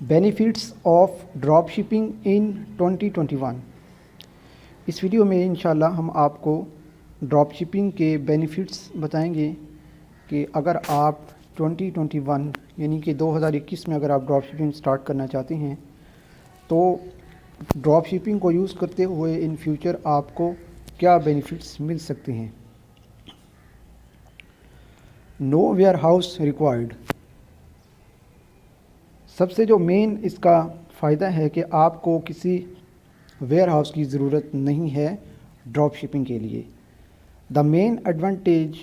Benefits of drop shipping in 2021۔ اس video میں انشاءاللہ ہم آپ کو ڈراپ شپنگ کے بینیفٹس بتائیں گے کہ اگر آپ 2021 یعنی کہ 2021 میں اگر آپ ڈراپ شپنگ سٹارٹ کرنا چاہتے ہیں تو ڈراپ شپنگ کو یوز کرتے ہوئے ان فیوچر آپ کو کیا بینیفٹس مل سکتے ہیں۔ Know where house required. سب سے جو مین اس کا فائدہ ہے کہ آپ کو کسی ویئر ہاؤس کی ضرورت نہیں ہے ڈراپ شپنگ کے لیے۔ The main advantage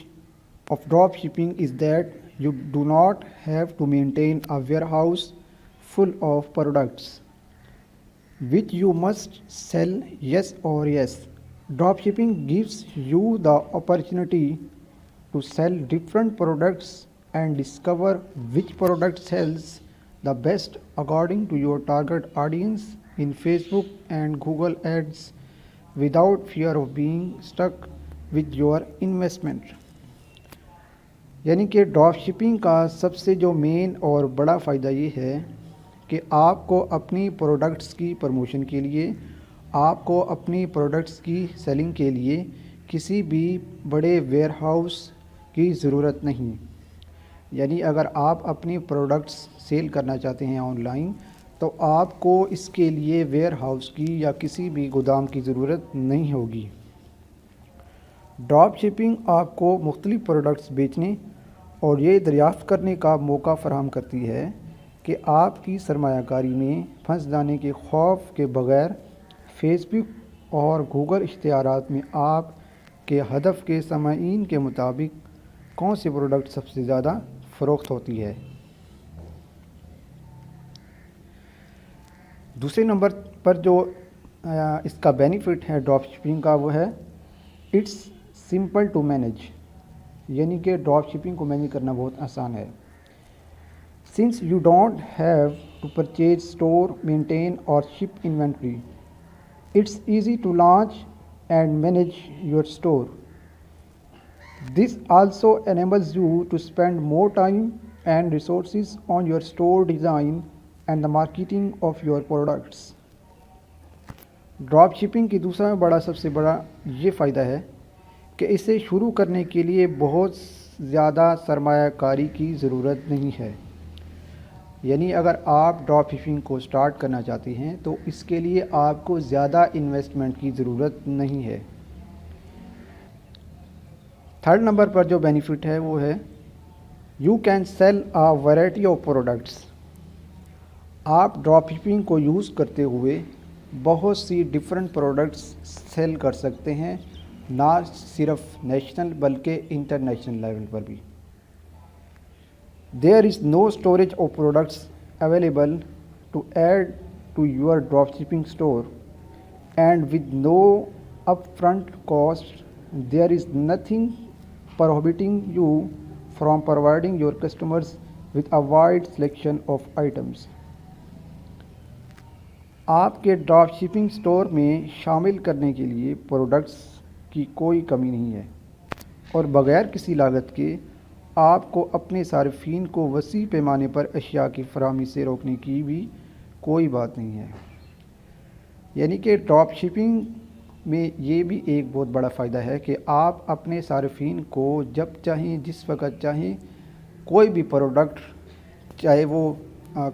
of drop shipping is that you do not have to maintain a warehouse full of products which you must sell yes or yes. Drop shipping gives you the opportunity to sell different products and discover which product sells the best according to your target audience in Facebook and Google Ads without fear of being stuck with your investment. یعنی کہ drop shipping کا سب سے جو مین اور بڑا فائدہ یہ ہے کہ آپ کو اپنی پروڈکٹس کی پروموشن کے لیے، آپ کو اپنی پروڈکٹس کی سیلنگ کے لیے کسی بھی بڑے ویئر ہاؤس کی ضرورت نہیں۔ یعنی اگر آپ اپنی پروڈکٹس سیل کرنا چاہتے ہیں آن لائن تو آپ کو اس کے لیے ویئر ہاؤس کی یا کسی بھی گودام کی ضرورت نہیں ہوگی۔ ڈراپ شپنگ آپ کو مختلف پروڈکٹس بیچنے اور یہ دریافت کرنے کا موقع فراہم کرتی ہے کہ آپ کی سرمایہ کاری میں پھنس جانے کے خوف کے بغیر فیس بک اور گوگل اشتہارات میں آپ کے ہدف کے سامعین کے مطابق کون سی پروڈکٹ سب سے زیادہ فروخت ہوتی ہے۔ دوسرے نمبر پر جو اس کا بینیفٹ ہے ڈراپ شپنگ کا وہ ہے اٹس سمپل ٹو مینیج، یعنی کہ ڈراپ شپنگ کو مینیج کرنا بہت آسان ہے۔ Since you don't have to purchase, store, maintain or ship inventory, it's easy to launch and manage your store. This also enables you to spend more time and resources on your store design and the marketing of your products. Drop shipping کی دوسرا بڑا سب سے بڑا یہ فائدہ ہے کہ اسے شروع کرنے کے لیے بہت زیادہ سرمایہ کاری کی ضرورت نہیں ہے۔ یعنی اگر آپ ڈراپ شپنگ کو سٹارٹ کرنا چاہتے ہیں تو اس کے لیے آپ کو زیادہ انویسٹمنٹ کی ضرورت نہیں ہے۔ تھرڈ نمبر پر جو بینیفٹ ہے وہ ہے you can sell a variety of products. آپ ڈراپ شپنگ کو یوز کرتے ہوئے بہت سی ڈفرینٹ پروڈکٹس سیل کر سکتے ہیں، نہ صرف نیشنل بلکہ انٹرنیشنل لیول پر بھی۔ There is no storage of products available to add to your dropshipping store, and with no upfront cost, there is nothing prohibiting you from providing your customers with a wide selection of items. آپ کے drop shipping store میں شامل کرنے کے لیے products کی کوئی کمی نہیں ہے، اور بغیر کسی لاگت کے آپ کو اپنے صارفین کو وسیع پیمانے پر اشیاء کی فراہمی سے روکنے کی بھی کوئی بات نہیں ہے۔ یعنی کہ ڈراپ شپنگ میں یہ بھی ایک بہت بڑا فائدہ ہے کہ آپ اپنے صارفین کو جب چاہیں جس وقت چاہیں کوئی بھی پروڈکٹ چاہے وہ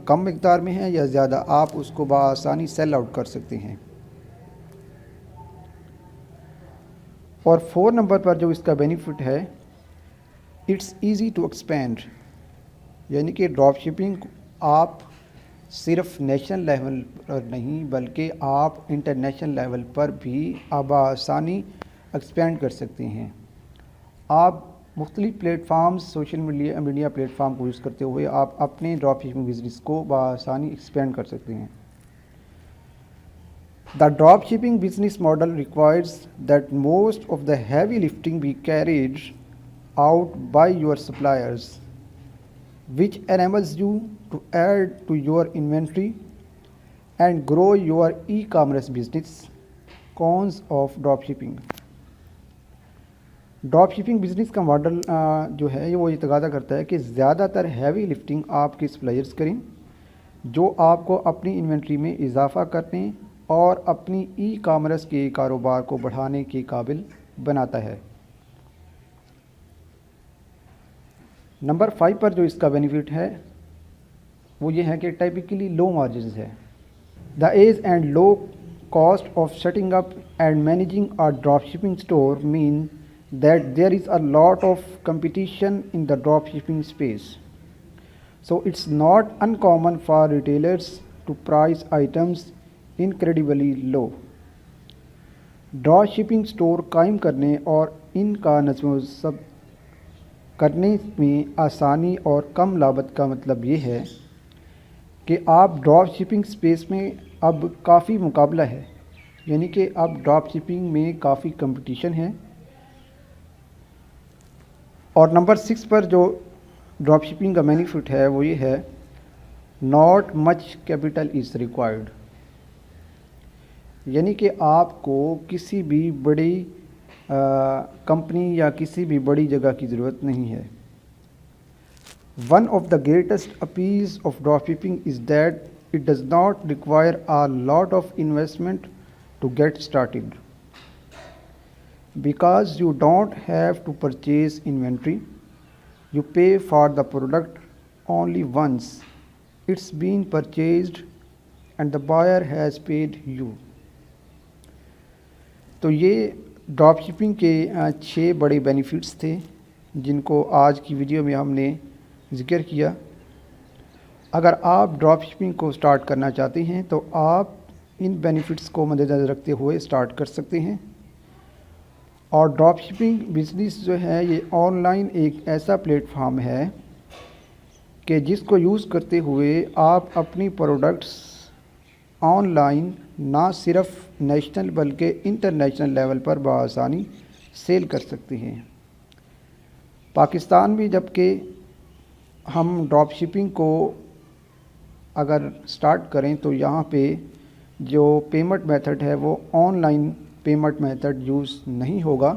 کم مقدار میں ہے یا زیادہ آپ اس کو بآسانی سیل آؤٹ کر سکتے ہیں۔ اور 4 نمبر پر جو اس کا بینیفٹ ہے اٹس ایزی ٹو ایکسپینڈ، یعنی کہ ڈراپ شپنگ آپ صرف نیشنل لیول پر نہیں بلکہ آپ انٹرنیشنل لیول پر بھی بآسانی ایکسپینڈ کر سکتے ہیں۔ آپ مختلف plate forms social media plate form کو یوز کرتے ہوئے آپ اپنے ڈراپ شپنگ بزنس کو بآسانی ایکسپینڈ کر سکتے ہیں۔ The drop shipping business model requires that most of the heavy lifting be carried out by your suppliers, which enables you to add to your inventory and grow your e-commerce business. Cons of drop shipping. Drop shipping business کا model جو ہے وہ یہ تقاضا کرتا ہے کہ زیادہ تر ہیوی لفٹنگ آپ کے سپلائرز کریں، جو آپ کو اپنی انوینٹری میں اضافہ کرنے اور اپنی ای کامرس کے کاروبار کو بڑھانے کے قابل بناتا ہے۔ نمبر 5 پر جو اس کا بینیفٹ ہے وہ یہ ہے کہ ٹائپکلی لو مارجنز ہے۔ The ease and low cost of setting up and managing a dropshipping store mean that there is a lot of competition in the dropshipping space. So it's not uncommon for retailers to price items incredibly low. Drop store قائم کرنے اور ان کا نظم و ضبط کرنے میں آسانی اور کم لاگت کا مطلب یہ ہے کہ آپ ڈراپ شپنگ سپیس میں اب کافی مقابلہ ہے، یعنی کہ اب ڈراپ شپنگ میں کافی کمپٹیشن ہے۔ اور نمبر 6 پر جو ڈراپ شپنگ کا بینیفٹ ہے وہ یہ ہے not much capital is required, یعنی کہ آپ کو کسی بھی بڑی کمپنی یا کسی بھی بڑی جگہ کی ضرورت نہیں ہے۔ One of the greatest appeals of dropshipping is that it does not require a lot of investment to get started. Because you don't have to purchase inventory, you pay for the product only once it's been purchased and the buyer has paid you. تو یہ drop shipping کے 6 بڑے benefits تھے جن کو آج کی video میں ہم نے ذکر کیا۔ اگر آپ ڈراپ شپنگ کو سٹارٹ کرنا چاہتے ہیں تو آپ ان بینیفٹس کو مد نظر رکھتے ہوئے سٹارٹ کر سکتے ہیں۔ اور ڈراپ شپنگ بزنس جو ہے یہ آن لائن ایک ایسا پلیٹ فارم ہے کہ جس کو یوز کرتے ہوئے آپ اپنی پروڈکٹس آن لائن نہ صرف نیشنل بلکہ انٹرنیشنل لیول پر بآسانی سیل کر سکتے ہیں۔ پاکستان میں جبکہ ہم ڈراپ شپنگ کو اگر سٹارٹ کریں تو یہاں پہ جو پیمنٹ میتھڈ ہے وہ on line payment method use نہیں ہوگا،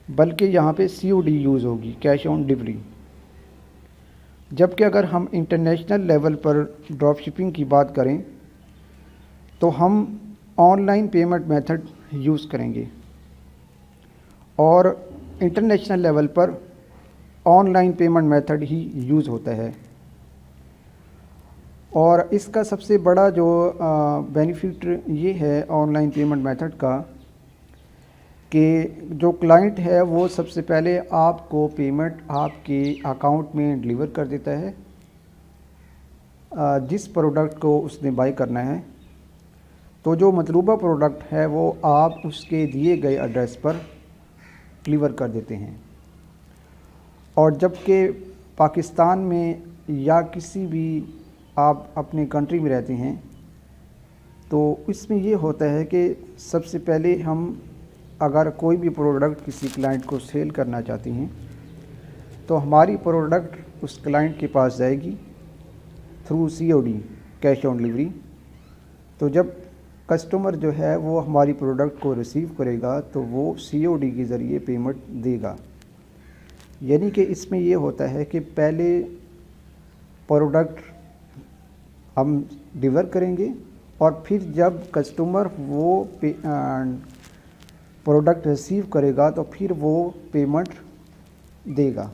بلکہ یہاں پہ COD یوز ہوگی، کیش آن ڈلیوری۔ جبکہ اگر ہم انٹرنیشنل لیول پر ڈراپ شپنگ کی بات کریں تو ہم on line payment method use کریں گے، اور international level per on line payment method he use ہوتا ہے۔ اور اس کا سب سے بڑا جو بینیفٹ یہ ہے آن لائن پیمنٹ میتھڈ کا کہ جو کلائنٹ ہے وہ سب سے پہلے آپ کو پیمنٹ آپ کے اکاؤنٹ میں ڈلیور کر دیتا ہے جس پروڈکٹ کو اس نے بائی کرنا ہے۔ تو جو مطلوبہ پروڈکٹ ہے وہ آپ اس کے دیے گئے ایڈریس پر ڈلیور کر دیتے ہیں۔ اور جب کہ پاکستان میں یا کسی بھی آپ اپنے کنٹری میں رہتے ہیں تو اس میں یہ ہوتا ہے کہ سب سے پہلے ہم اگر کوئی بھی پروڈکٹ کسی کلائنٹ کو سیل کرنا چاہتے ہیں تو ہماری پروڈکٹ اس کلائنٹ کے پاس جائے گی through COD، cash on delivery. تو جب کسٹمر جو ہے وہ ہماری پروڈکٹ کو ریسیو کرے گا تو وہ COD کے ذریعے پیمنٹ دے گا، یعنی کہ اس میں یہ ہوتا ہے کہ پہلے پروڈکٹ ہم ڈلیور کریں گے اور پھر جب کسٹمر وہ پروڈکٹ ریسیو کرے گا تو پھر وہ پیمنٹ دے گا۔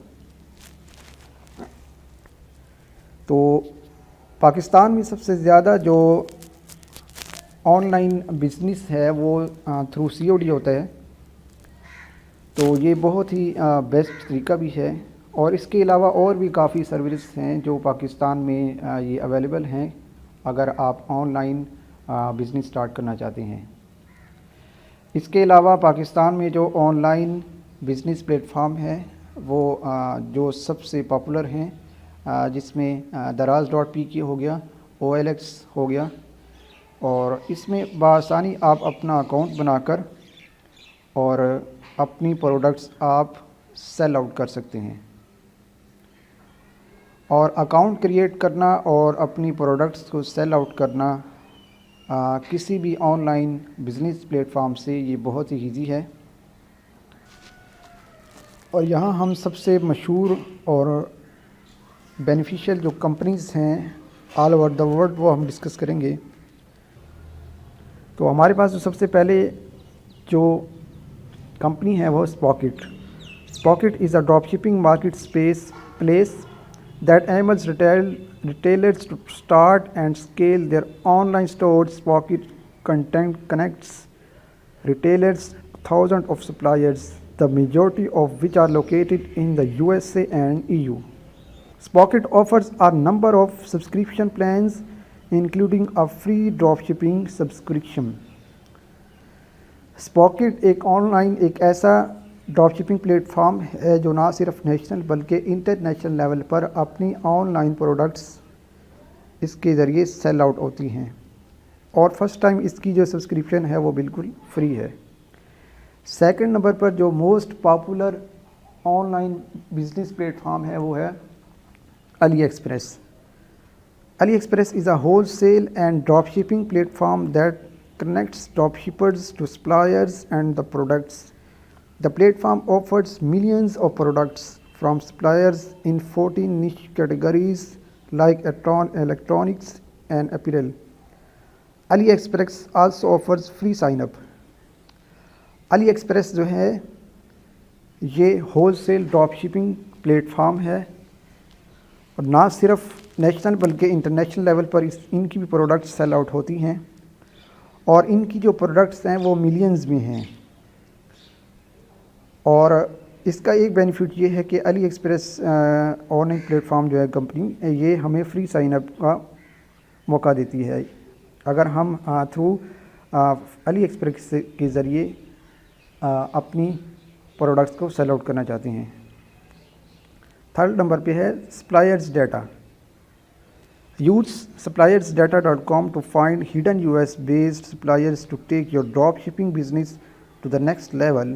تو پاکستان میں سب سے زیادہ جو آن لائن بزنس ہے وہ تھرو COD ہوتا ہے، تو یہ بہت ہی بیسٹ طریقہ بھی ہے۔ اور اس کے علاوہ اور بھی کافی سروس ہیں جو پاکستان میں یہ اویلیبل ہیں اگر آپ آن لائن بزنس سٹارٹ کرنا چاہتے ہیں۔ اس کے علاوہ پاکستان میں جو on line business plate form ہے وہ جو سب سے پاپولر ہیں جس میں daraz.pk ہو گیا، OLX ہو گیا، اور اس میں بآسانی آپ اپنا اکاؤنٹ بنا کر اور اپنی پروڈکٹس آپ سیل آؤٹ کر سکتے ہیں۔ اور اکاؤنٹ کریٹ کرنا اور اپنی پروڈکٹس کو سیل آؤٹ کرنا کسی بھی on line business plate form سے یہ بہت ہی ایزی ہے۔ اور یہاں ہم سب سے مشہور اور بینیفیشیل جو کمپنیز ہیں آل اوور دا ورلڈ وہ ہم ڈسکس کریں گے. تو ہمارے پاس جو سب سے پہلے جو کمپنی ہے وہ Spocket. Spocket is a drop shipping market space place that enables retailers to start and scale their online stores. Spocket connects retailers to thousands of suppliers, the majority of which are located in the USA and EU. Spocket offers a number of subscription plans, including a free dropshipping subscription. Spocket ایک on line ایک ایسا drop shipping plate form ہے جو نہ صرف national بلکہ international level پر اپنی on line products اس کے ذریعے سیل آؤٹ ہوتی ہیں، اور فرسٹ ٹائم اس کی جو سبسکرپشن ہے وہ بالکل فری ہے. سیکنڈ نمبر پر جو most popular online business plate form ہے وہ ہے AliExpress. AliExpress is a wholesale and drop shipping plate form that connects dropshippers to suppliers and the products. The platform offers millions of products from suppliers in 14 niche categories like electronics and apparel. AliExpress also offers free sign up. AliExpress جو ہے یہ wholesale drop shipping plate form ہے، اور نہ صرف national بلکہ international level پر ان کی بھی پروڈکٹس سیل آؤٹ ہوتی ہیں، اور ان کی جو پروڈکٹس ہیں وہ ملینز میں ہیں. اور اس کا ایک بینیفٹ یہ ہے کہ AliExpress online platform جو ہے کمپنی، یہ ہمیں فری سائن اپ کا موقع دیتی ہے اگر ہم تھرو علی ایکسپریس کے ذریعے اپنی پروڈکٹس کو سیل آؤٹ کرنا چاہتے ہیں. تھرڈ نمبر پہ ہے suppliers data. Use suppliersdata.com to find hidden US-based suppliers to take your drop shipping business to the next level.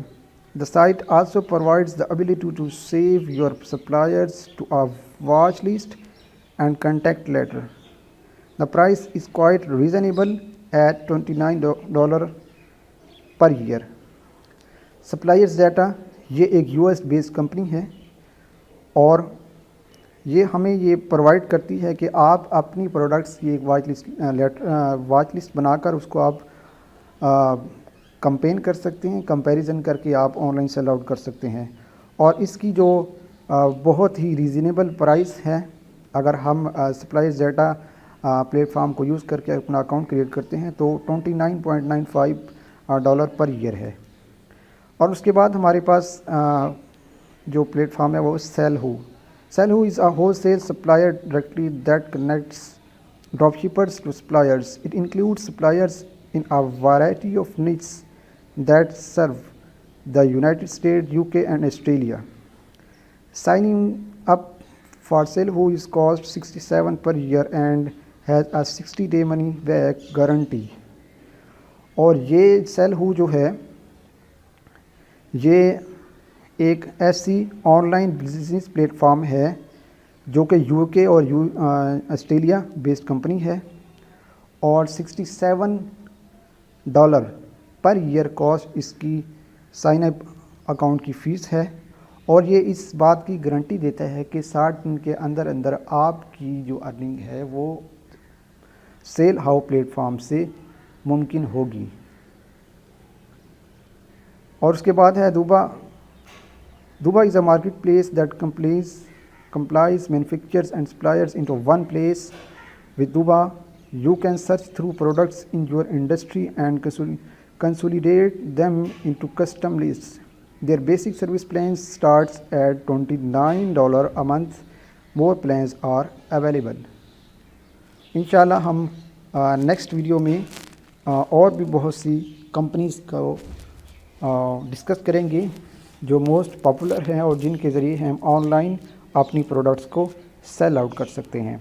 The site also provides the ability to save your suppliers to a watch list and contact letter. The price is quite reasonable at $29 per year. Suppliers Data یہ ایک US based company ہے، اور یہ ہمیں یہ provide کرتی ہے کہ آپ اپنی پروڈکٹس کی ایک واچ لسٹ بنا کر اس کو آپ کمپین کر سکتے ہیں، کمپیریزن کر کے آپ آن لائن سیل آؤٹ کر سکتے ہیں. اور اس کی جو بہت ہی ریزنیبل پرائس ہے، اگر ہم سپلائرز ڈیٹا پلیٹ فارم کو یوز کر کے اپنا اکاؤنٹ کریٹ کرتے ہیں تو $29.95 پر ایئر ہے. اور اس کے بعد ہمارے پاس جو پلیٹ فارم ہے وہ سیلہو. Sellhu is a wholesale supplier directory that connects dropshippers to suppliers. It includes suppliers in a variety of niches that serve the United States, UK, and Australia. Signing up for Sellhu is cost $67 per year and has a 60-day money back guarantee. اور یہ Sellhu جو ہے یہ ایک ایسی on line business plate form ہے جو کہ یو کے اور آسٹریلیا بیسڈ کمپنی ہے، اور $67 پر ایئر کاسٹ اس کی سائن اپ اکاؤنٹ کی فیس ہے. اور یہ اس بات کی گارنٹی دیتا ہے کہ 60 دن کے اندر اندر آپ کی جو ارننگ ہے وہ سیل ہاؤ پلیٹ فارم سے ممکن ہوگی. اور اس کے بعد ہے دوبا. Duba is a marketplace that compiles manufacturers and suppliers into one place. With Duba, you can search through products in your industry and consolidate them into custom lists. Their basic service plans starts at $29 a month. More plans are available. انشاءاللہ ہم next video میں اور بھی بہت سی companies کو discuss کریں گے جو موسٹ پاپولر ہیں اور جن کے ذریعے ہم آن لائن اپنی پروڈکٹس کو سیل آؤٹ کر سکتے ہیں.